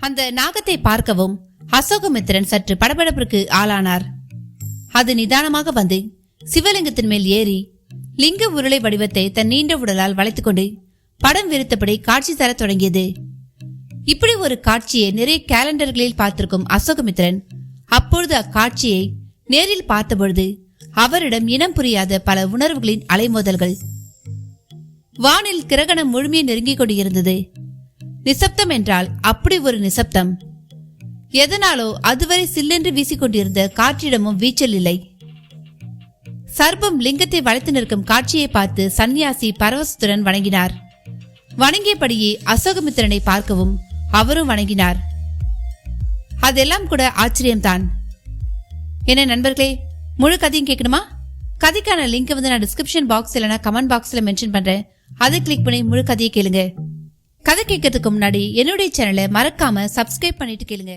அந்த நாகத்தை பார்க்கவும் அசோகமித்திரன் சற்று படபடப்பிற்கு ஆளானார். அது நிதானமாக வந்து சிவலிங்கத்தின் மேல் ஏறி லிங்க உருளை வடிவத்தை தன் நீண்ட உடலால் வளைத்துக் கொண்டு படம் விரித்தபடி காட்சி தர தொடங்கியது. இப்படி ஒரு காட்சியை நிறைய கேலண்டர்களில் பார்த்திருக்கும் அசோகமித்திரன் அப்பொழுது அக்காட்சியை நேரில் பார்த்தபொழுது அவரிடம் இனம் புரியாத பல உணர்வுகளின் அலைமோதல்கள். வானில் கிரகணம் முழுமையை நெருங்கிக் கொண்டிருந்தது. நிசப்தம் என்றால் அப்படி ஒரு நிசப்தம். எதனாலோ அதுவரை சில்லென்று வீசிக்கொண்டிருந்த காற்றிடமும் வீச்சல் இல்லை. சர்பம் லிங்கத்தை வளைத்து நிற்கும் காட்சியை பார்த்து சந்நியாசி பரவசத்துடன் வணங்கினார். வணங்கியபடியே அசோகமித்திரனை பார்க்கவும் அவரும் வணங்கினார். அதெல்லாம் கூட ஆச்சரியம்தான். என்ன நண்பர்களே, முழு கதையும் கேட்கணுமா? கதைக்கான லிங்க் நான் டிஸ்கிரிப்ஷன் பாக்ஸ் இல்லைனா கமெண்ட் பாக்ஸ்ல மென்ஷன் பண்றேன். அதை கிளிக் பண்ணி முழு கதையை கேளுங்க. கதை கேட்கறதுக்கு முன்னாடி என்னுடைய சேனலை மறக்காம சப்ஸ்கிரைப் பண்ணிட்டு கேளுங்க.